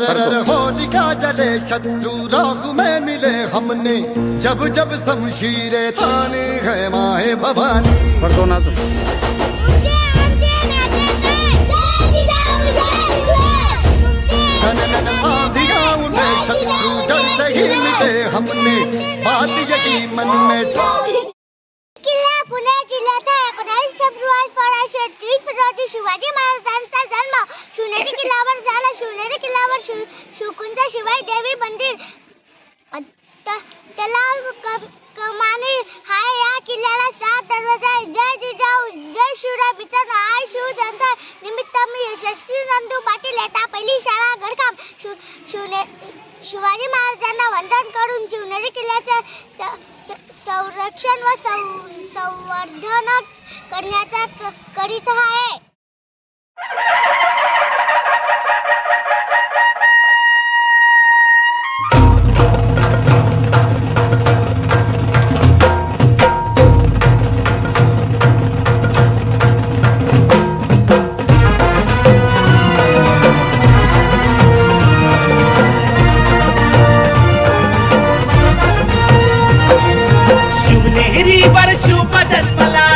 होलिका जले शत्रु राख में मिले हमने, जब जब शमशीरें ताने है माए भवानी। आंधियां उन्हें शत्रु जल से ही मिले हमने, बात यही मन में। पुणे जिल्ह्यात 19 फेब्रुवारी 1630 रोजी शिवाजी महाराजांचा जन्म शिवनेरी किल्ल्यावर झाला. शिवनेरी किल्ल्यावर शिवकुंज शिवाई देवी मंदिर तलाव कमानी हाय. या किल्ल्याला 7 दरवाजे आहेत. जय जिजाऊ जय शिवराय मित्रांनो, आज शिवजयंती निमित्त मी यशस्वी नंदू पाटील येता पहिली शाळा घरकाम शिवाजी महाराजांना वंदन करून शिवनेरी किल्ल्याचे संरक्षण व संवर्धन करण्याचा करीत आहे. शिवनेरीवर शुभ जन्मला,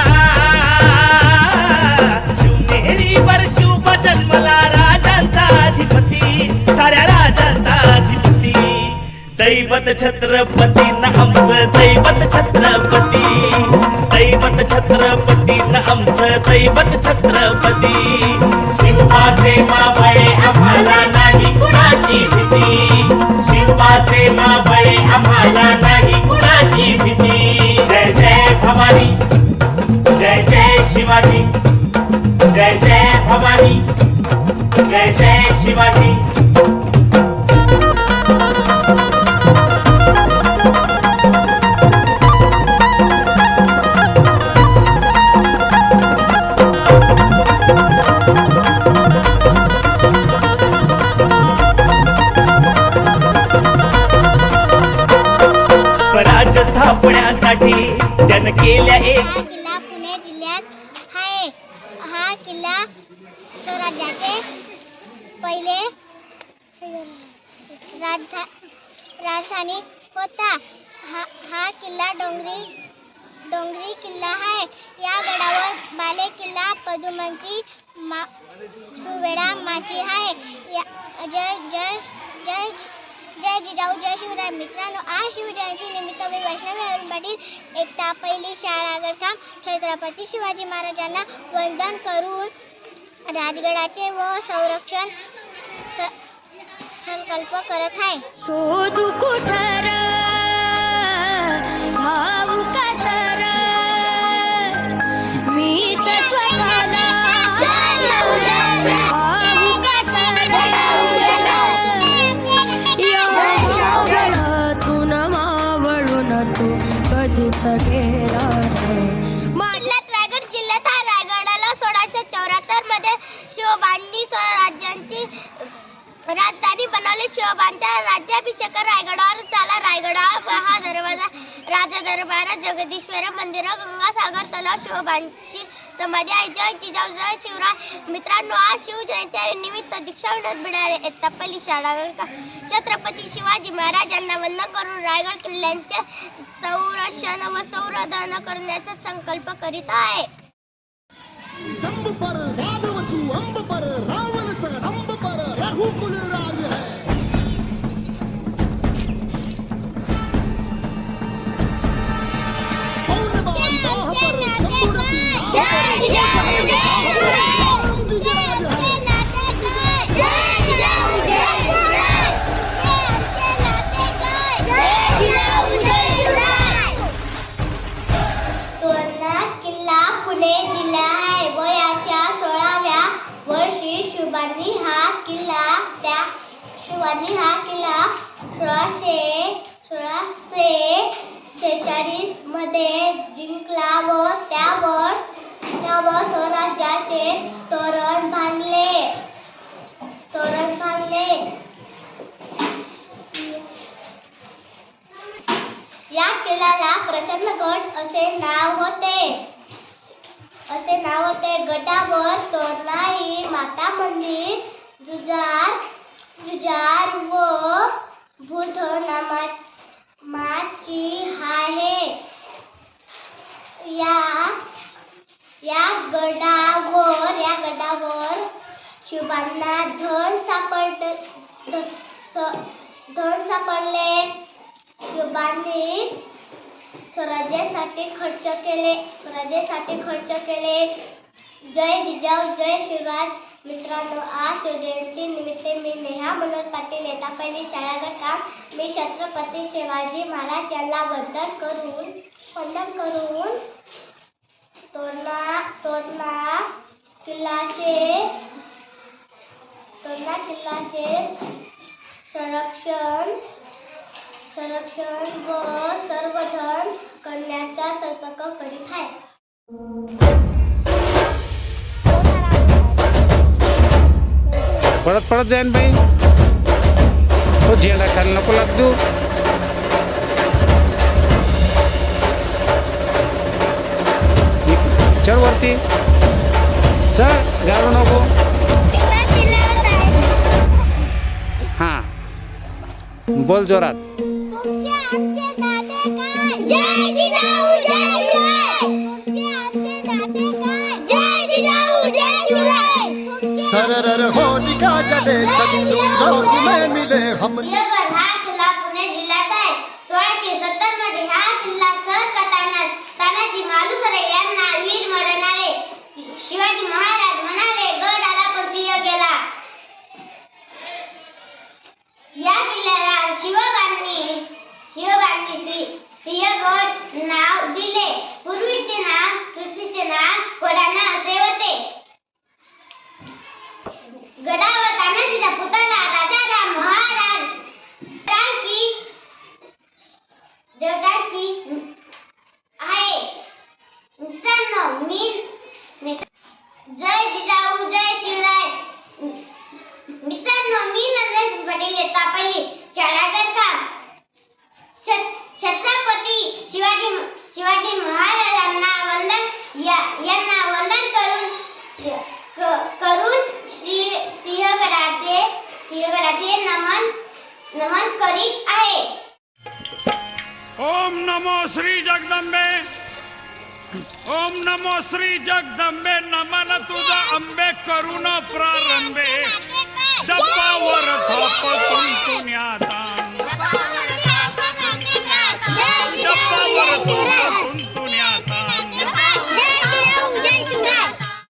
शिवनेरीवर शुभ जन्मला राजांचा अधिपती, साऱ्या राजांचा अधिपती. दैवत छत्रपती न आमचं दैवत छत्रपती, दैवत छत्रपती न आमचं दैवत छत्रपती. शिवबाचे मावळे आम्हाला नाही कुणाची भीती, शिवबाचे मावळे आम्हाला नाही कुणाची भीती. जय जय भवानी, जय जय शिवाजी, जय जय भवानी, जय जय शिवाजी. स्वराज्य स्थापण्यासाठी त्यानं केल्या एक किल्ला पुणे जिल्ह्यात आहे. हा किल्ला स्वराज्याचे पहिले राजधानी होता. हा किल्ला डोंगरी किल्ला आहे. या गडावर बाले किल्ला पदुमंती सुवेडा माची आहे. जय जय जय जय जिजाऊ जय शिवराय मित्रांनो, आज शिवजयंती निमित्त मी वैष्णवी पाटील एकता पहिली शाळा घरकाम छत्रपती शिवाजी महाराजांना वंदन करून राजगडाचे व संरक्षण संकल्प करत आहे. शोधू कुठर भाऊ कसर मीच स्वतःला भाऊ कसर तून मावळून तू कधीच गेला. रायगड जिल्ह्यात हा. रायगडाला 1674 मध्ये शिवबांनी स्वराज्याची राजधानी बनवली. शिवबांच्या राज्याभिषेक रायगडावर झाला. रायगडावर हा दरवाजा राजा दरबार जगदीश्वर मंदिर गंगासागर तलाव शिवबांची समाधी आहे. जय जिजाऊ जय शिवराय मित्रांनो, आज शिवजयंती निमित्त दीक्षांत बिडारे इयत्ता पहिली शाळा छत्रपती शिवाजी महाराजांना वंदन करून रायगड किल्ल्याचे संरक्षण व संवर्धन करण्याचा संकल्प करीत आहे. जंब पर राघवसु अंब पर रावण स अंब पर रघुकुल राज है. पौनबान बाह पर संबुडती किल्ला पुणे जिल्हा आहे. वयाच्या 16व्या वर्षी शिवाजी हा किल्ला 1646 मध्ये जिंकला व त्यावर स्वराज्याचे तोरण बांधले. या किल्ल्याला प्रचंडगड असे नाव होते. गडावर तोरणा ही माता मंदिर, जुजार बुध नामाची आहे. या गडावर शिवांना धन सापडले. शिवांनी स्वराज्यासाठी खर्च केले. जय जिजाऊ जय शिवराज. मित्रांनो, आज शिवजयंती निमित्त मी नेहा मनोहर पाटील येता पहिली शाळा गटकाम मी छत्रपती शिवाजी महाराज यांना वंदन करून तोरणा किल्ल्याचे संरक्षण व संवर्धन करण्याचा संकल्प करीत आहे. पडत जाईन बाई. तो झेंडा खाली नको लागतो. चल वरती चल, घालू नको. हा बोल जोरात. जय जिजाऊ जय शिवराय. जय जिजाऊ जय शिवराय. सरर होलिका जले शत्रु राह में मिले हमने. हा किल्ला पुणे जिल्ह्यात आहे. 1670 मध्ये हा किल्ला सर तानाजी मालुसरे यांना वीर मरण आले. शिवाजी महाराज म्हणाले, गड आला पण सिंह गेला. या किल्ल्याला शिवबांनी सिंहगड नाव दिले. पूर्वीचे नाव कोडाणा असे होते. गडावर तानाजीचा पुतळा राजाराम महाराज देवतांची आहे. मित्रांनो, जय जिजाऊ जय शिवराय. मित्रांनो, मी नंदन पाटील येता पहिली शाळा गटकाम छत्रपती शिवाजी महाराजांना वंदन करून सिंहगडाचे नमन करीत आहे. ओम नमो श्री जगदंबे. ओम नमो श्री जगदंबे. नमन तुझा अंबे करून प्रारंभ.